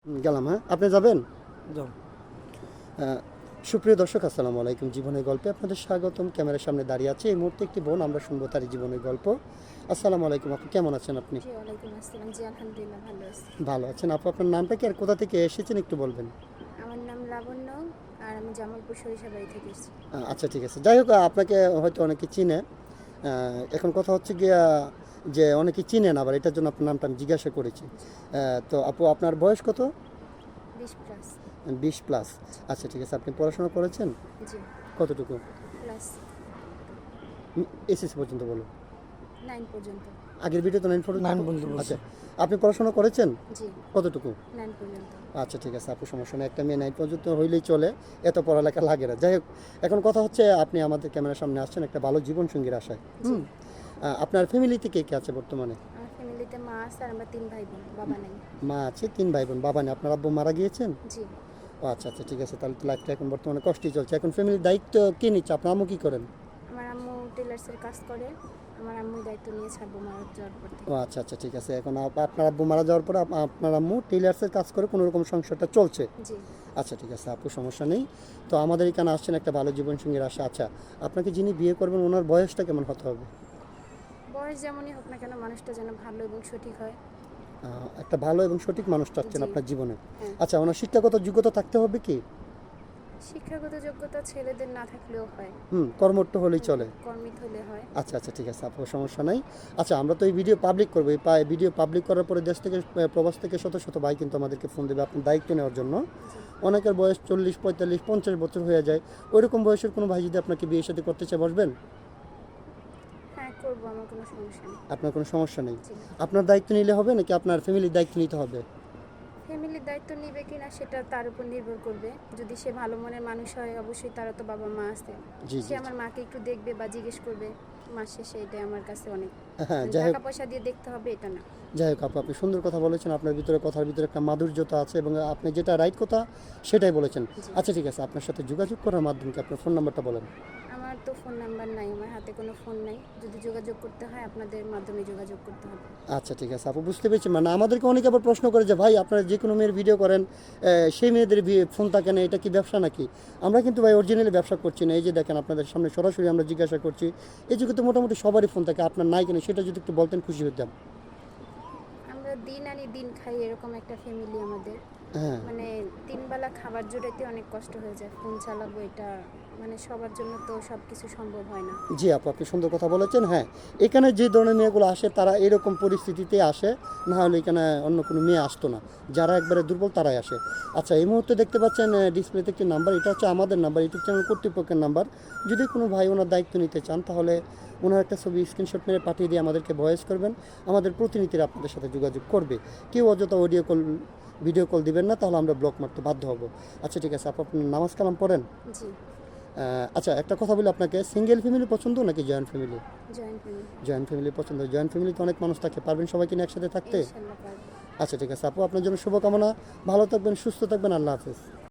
গেলাম, হ্যাঁ, আপনি যাবেন? যাও। আহ, সুপ্রিয় দর্শক, আসসালামু আলাইকুম। জীবনের গল্পে আপনাদের স্বাগতম। ক্যামেরার সামনে দাঁড়িয়ে আছে এই মুহূর্তে একটি বোন, আমরা শুনবো তার জীবনের গল্প। আসসালামু আলাইকুম আপু, কেমন আছেন আপনি? জি, ওয়ালাইকুম আসসালাম। জি, আলহামদুলিল্লাহ ভালো আছি। ভালো আছেন আপু? আপনার নামটা কি আর কোথা থেকে এসেছেন একটু বলবেন? আমার নাম লাবণ্য, আর আমি জামালপুর সরিষাবাড়ি থেকে এসেছি। আচ্ছা, ঠিক আছে। যাই হোক, আপনাকে হয়তো অনেকে চিনে। এখন কথা হচ্ছে গিয়া যে অনেকে চিনেন, আবার এটার জন্য আপনার নামটা আমি জিজ্ঞাসা করেছি। তো আপু, আপনার বয়স কত? 20+। 20+। আচ্ছা, ঠিক আছে। আপনি পড়াশোনা করেছেন জি, কতটুকু? ক্লাস এসএসসি পর্যন্ত বলো। 9 পর্যন্ত। আগের ভিডিও তো 9 পর্যন্ত। 9 পর্যন্ত বলছি। আচ্ছা, আপনি পড়াশোনা করেছেন জি, কতটুকু? 9 পর্যন্ত। আচ্ছা, ঠিক আছে আপু, সমস্যা নেই। একটা মেয়ে 9 পর্যন্ত হইলেই চলে, এত পড়ালেখা লাগে না। যাই হোক, এখন কথা হচ্ছে আপনি আমাদের ক্যামেরার সামনে আসছেন একটা ভালো জীবনসঙ্গীর আশায়। আপনার ফ্যামিলিতে কে কে আছে বর্তমানে? আমার ফ্যামিলিতে মা আছে আর আমরা 3 ভাই বোন, বাবা নাই। মা আছে, 3 ভাই বোন, বাবা নেই। আপনার আব্বু মারা গিয়েছেন? জি, ও আচ্ছা আচ্ছা, ঠিক আছে। তাহলে তো লাইফটা এখন বর্তমানে কষ্টই চলছে। এখন ফ্যামিলির দায়িত্ব কে নিচ্ছে? আপনার আম্মু কী করেন? আমার আম্মু টেলার্সের কাজ করে। আমার আম্মুর দায়িত্ব নিয়ে ছাড়বো মারা যাওয়ার পর থেকে। ও আচ্ছা আচ্ছা, ঠিক আছে। এখন আপনার আব্বু মারা যাওয়ার পরে আপনার আম্মু টেইলার্সের কাজ করে কোনো রকম সংসারটা চলছে। জি, আচ্ছা, ঠিক আছে আপু, সমস্যা নেই। তো আমাদের এখানে আসছেন একটা ভালো জীবনসঙ্গীর আশা। আচ্ছা, আপনাকে যিনি বিয়ে করবেন ওনার বয়সটা কেমন হতে হবে? বয়স যেমনই হোক না কেন, মানুষটা যেন ভালো এবং সঠিক হয়। একটা ভালো এবং সঠিক মানুষ চাচ্ছেন জি। আপনার জীবনে। হ্যাঁ। আচ্ছা, ওনার শিক্ষাগত যোগ্যতা থাকতে হবে কি? শিক্ষাগত যোগ্যতা ছেলেদের না থাকলেও হয়, কর্মঠ হলেই চলে। কর্মিত হলে হয়। আচ্ছা আচ্ছা, ঠিক আছে আপু, সমস্যা নাই। আচ্ছা, আমরা তো এই ভিডিও পাবলিক করবো। এই ভিডিও পাবলিক করার পরে দেশ থেকে প্রবাস থেকে শত শত ভাই কিন্তু আমাদেরকে ফোন দেবে আপনার দায়িত্ব নেওয়ার জন্য। অনেকের বয়স 40, 45, 50 বছর হয়ে যায়। ওইরকম বয়সের কোনো ভাই যদি আপনাকে বিয়ে সাথে করতে চায়, বসবেন? হ্যাঁ, করবো, আমার কোনো সমস্যা নেই। আপনার কোনো সমস্যা নেই? জি। আপনার দায়িত্ব নিলে হবে নাকি আপনার ফ্যামিলির দায়িত্ব নিতে হবে? ফ্যামিলির দায়িত্ব নিবে কিনা সেটা তার উপর নির্ভর করবে। যদি সে ভালো মনের মানুষ হয়, অবশ্যই তারা তো বাবা মা আছে। জি সে জি। আমার মাকে একটু দেখবে বা জিজ্ঞেস করবে। মাস শেষে এটাই আমার কাছে অনেক। হ্যাঁ, যাই হোক। টাকা পয়সা দিয়ে দেখতে হবে এটা না। যাই হোক আপু, আপনি সুন্দর কথা বলেছেন। আপনার ভিতরে, কথার ভিতরে একটা মাধুর্যতা আছে এবং আপনি যেটা রাইট কথা সেটাই বলেছেন। জি। আচ্ছা, ঠিক আছে। আপনার সাথে যোগাযোগ করার মাধ্যমে কি আপনার ফোন নাম্বারটা বলেন? আমার তো ফোন নাম্বার নাই, আমার হাতে কোনো ফোন নাই। যদি যোগাযোগ করতে হয় আপনাদের মাধ্যমে যোগাযোগ করতে হবে। আচ্ছা, ঠিক আছে আপু, বুঝতে পেরেছি। মানে আমাদেরকে অনেকে আবার প্রশ্ন করে যে ভাই, আপনারা যে কোনো মেয়ের ভিডিও করেন, সেই মেয়েদের ফোন থাকে না, এটা কি ব্যবসা নাকি? আমরা কিন্তু ভাই অরিজিনালি ব্যবসা করছি না। এই যে দেখেন, আপনাদের সামনে সরাসরি আমরা জিজ্ঞাসা করছি। এই যুগে তো মোটামুটি সবারই ফোন থাকে, আপনার নাই কেন সেটা যদি একটু বলতেন খুশি হতাম। আমরা দিন আনি দিন খাই, এরকম একটা ফ্যামিলি আমাদের। হ্যাঁ। মানে 3 বেলা খাবার জোটাইতে অনেক কষ্ট হয়ে যায়। ফোন চালাবো, এটা মানে সবার জন্য তো সব কিছু সম্ভব হয় না। জি আপু, আপনি সুন্দর কথা বলেছেন। হ্যাঁ, এখানে যে ধরনের মেয়েগুলো আসে তারা এরকম পরিস্থিতিতে আসে, না হলে এখানে অন্য কোনো মেয়ে আসতো না। যারা একবারে দুর্বল তারাই আসে। আচ্ছা, এই মুহূর্তে দেখতে পাচ্ছেন ডিসপ্লেতে একটি নাম্বার, এটা হচ্ছে আমাদের নাম্বার, ইউটিউব চ্যানেল কর্তৃপক্ষের নাম্বার। যদি কোনো ভাই ওনার দায়িত্ব নিতে চান, তাহলে ওনার একটা ছবি স্ক্রিনশট মেরে পাঠিয়ে দিয়ে আমাদেরকে ভয়েস করবেন। আমাদের প্রতিনিধিরা আপনাদের সাথে যোগাযোগ করবে। কেউ অযথা ভিডিও কল দিবেন না, তাহলে আমরা ব্লক মারতে বাধ্য হব। আচ্ছা, ঠিক আছে আপু, আপনি নামাজ কালাম পড়েন? জি, আচ্ছা, একটা কথা বলি আপনাকে, সিঙ্গেল ফ্যামিলি পছন্দ নাকি joint family? Joint family. Joint family পছন্দ। জয়েন্ট ফ্যামিলিতে অনেক মানুষ থাকে, পারবেন সবাইকে নিয়ে একসাথে থাকতে? ইনশাআল্লাহ পারবো। আচ্ছা, ঠিক আছে আপু, আপনার জন্য শুভকামনা। ভালো থাকবেন, সুস্থ থাকবেন। আল্লাহ হাফেজ।